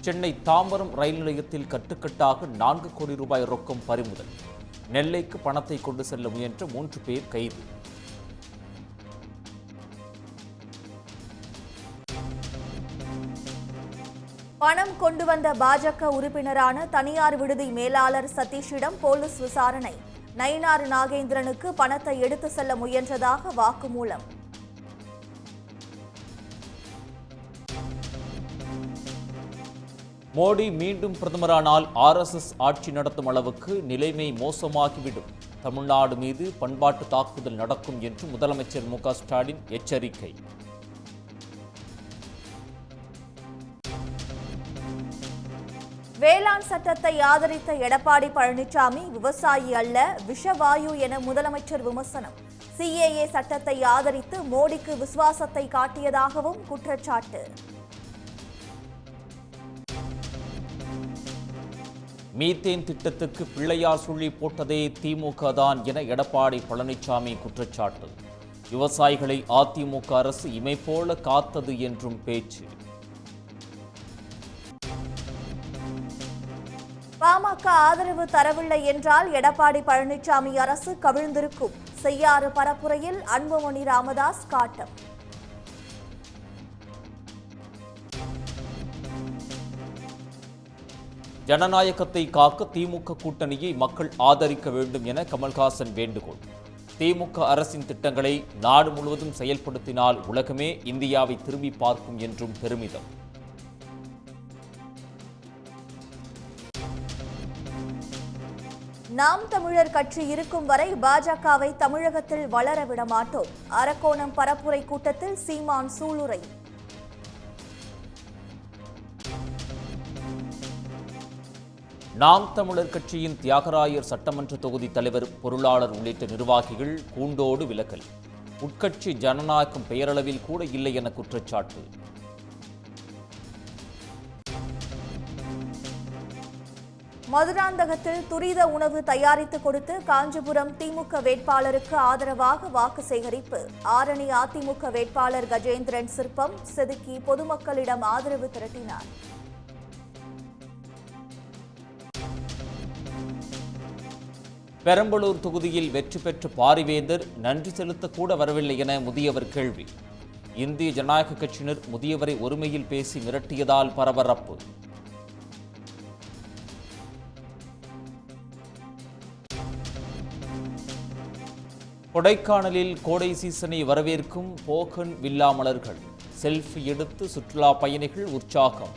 சென்னை தாம்பரம் ரயில் நிலையத்தில் கட்டுக்கட்டாக 4 கோடி ரூபாய் ரொக்கம் பறிமுதல். நெல்லைக்கு பணத்தை கொண்டு செல்ல முயன்ற 3 பேர் கைது. பணம் கொண்டு வந்த பாஜக உறுப்பினரான தனியார் விடுதி மேலாளர் சதீஷிடம் போலீஸ் விசாரணை. நயினார் நாகேந்திரனுக்கு பணத்தை எடுத்து செல்ல முயன்றதாக வாக்குமூலம். மோடி மீண்டும் பிரதமரானால் RSS ஆட்சி நடத்தும் அளவுக்கு நிலைமை மோசமாகிவிடும். தமிழ்நாடு மீது பண்பாட்டு தாக்குதல் நடக்கும் என்று முதலமைச்சர் மு.க. ஸ்டாலின் எச்சரிக்கை. வேளாண் சட்டத்தை ஆதரித்த எடப்பாடி பழனிசாமி விவசாயி அல்ல, விஷவாயு என முதலமைச்சர் விமர்சனம். CAA சட்டத்தை ஆதரித்து மோடிக்கு விசுவாசத்தை காட்டியதாகவும் குற்றச்சாட்டு. மீத்தேன் திட்டத்துக்கு பிள்ளையார் சொல்லி போட்டதே திமுக தான் என எடப்பாடி பழனிசாமி குற்றச்சாட்டு. விவசாயிகளை அதிமுக அரசு இமை போல காத்தது என்றும் பேச்சு. பாமக ஆதரவு தரவில்லை என்றால் எடப்பாடி பழனிசாமி அரசு கவிழ்ந்திருக்கும். செய்யாறு பரப்புரையில் அன்புமணி ராமதாஸ் காட்டம். ஜனநாயகத்தை காக்க திமுக கூட்டணியை மக்கள் ஆதரிக்க வேண்டும் என கமல்ஹாசன் வேண்டுகோள். திமுக அரசின் திட்டங்களை நாடு முழுவதும் செயல்படுத்தினால் உலகமே இந்தியாவை திரும்பி பார்க்கும் என்றும் பெருமிதம். நாம் தமிழர் கட்சி இருக்கும் வரை பாஜகவை தமிழகத்தில் வளர விட மாட்டோம். அரக்கோணம் பரப்புரை கூட்டத்தில் சீமான் சூளுரை. நாம் தமிழர் கட்சியின் தியாகராயர் சட்டமன்ற தொகுதி தலைவர், பொருளாளர் உள்ளிட்ட நிர்வாகிகள் கூண்டோடு விலகல். உட்கட்சி ஜனநாயகம் பெயரளவில் கூட இல்லை என குற்றச்சாட்டு. மதுராந்தகத்தில் துரித உணவு தயாரித்து கொடுத்து காஞ்சிபுரம் திமுக வேட்பாளருக்கு ஆதரவாக வாக்கு சேகரிப்பு. ஆரணி அதிமுக வேட்பாளர் கஜேந்திரன் சிற்பம் செதுக்கி பொதுமக்களிடம் ஆதரவு திரட்டினார். பெரம்பலூர் தொகுதியில் வெற்றி பெற்ற பாரிவேந்தர் நன்றி செலுத்த கூட வரவில்லை என முதியவர் கேள்வி. இந்திய ஜனநாயக கட்சியினர் முதியவரை ஒருமையில் பேசி மிரட்டியதால் பரபரப்பு. கொடைக்கானலில் கோடை சீசனை வரவேற்கும் போகன் வில்லா மலர்கள். செல்ஃபி எடுத்து சுற்றுலா பயணிகள் உற்சாகம்.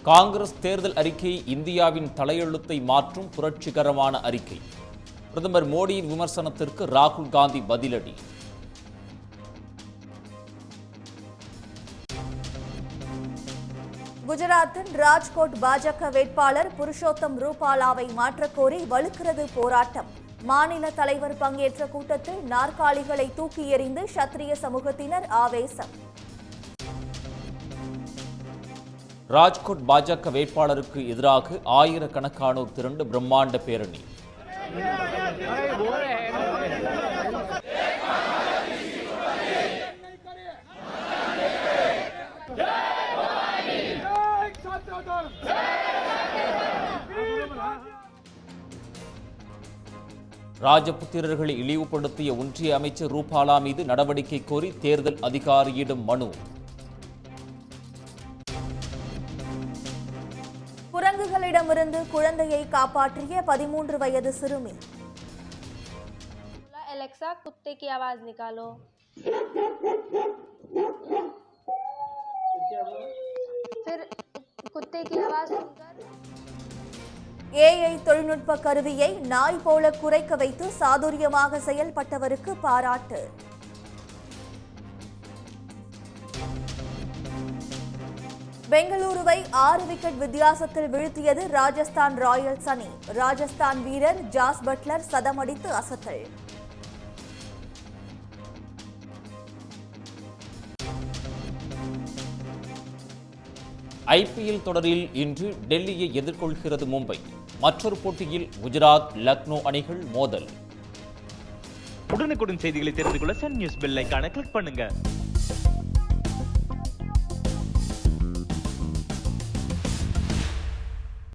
காங்கிரஸ் தேர்தல் அறிக்கை இந்தியாவின் தலையெழுத்தை மாற்றும் புரட்சிகரமான அறிக்கை. பிரதமர் மோடியின் விமர்சனத்திற்கு ராகுல் காந்தி பதிலடி. குஜராத்தின் ராஜ்கோட் பாஜக வேட்பாளர் புருஷோத்தம் ரூபாலாவை மாற்றக்கோரி வலுக்கிறது போராட்டம். மாநில தலைவர் பங்கேற்ற கூட்டத்தில் நாற்காலிகளை தூக்கி எறிந்து சத்திரிய சமூகத்தினர் ஆவேசம். ராஜ்கோட் பாஜக வேட்பாளருக்கு எதிராக ஆயிரக்கணக்கானோர் திரண்டு பிரம்மாண்ட பேரணி. ராஜபுத்திரர்களை இழிவுபடுத்திய ஒன்றிய அமைச்சர் ரூபாலா மீது நடவடிக்கை கோரி தேர்தல் அதிகாரியிடம் மனு. குரங்குகளிடமிருந்து குழந்தையை காப்பாற்றிய 13 வயது சிறுமி. एलेक्सा कुत्ते की आवाज निकालो। फिर कुत्ते की आवाज सुनकर AI தொழில்நுட்ப கருவியை நாய் போல குறைக்க வைத்து சாதுரியமாக செயல்பட்டவருக்கு பாராட்டு. பெங்களூருவை 6 விக்கெட் வித்தியாசத்தில் வீழ்த்தியது ராஜஸ்தான் ராயல்ஸ் அணி. ராஜஸ்தான் வீரர் ஜாஸ் பட்லர் சதமடித்து அசத்தல். IPL தொடரில் இன்று டெல்லியை எதிர்கொள்கிறது மும்பை. மற்றொரு போட்டியில் குஜராத் லக்னோ அணிகள் மோதல். உடனுக்குடன் செய்திகளை தெரிந்து கொள்ள சன் நியூஸ் பெல் ஐகானை கிளிக் பண்ணுங்க.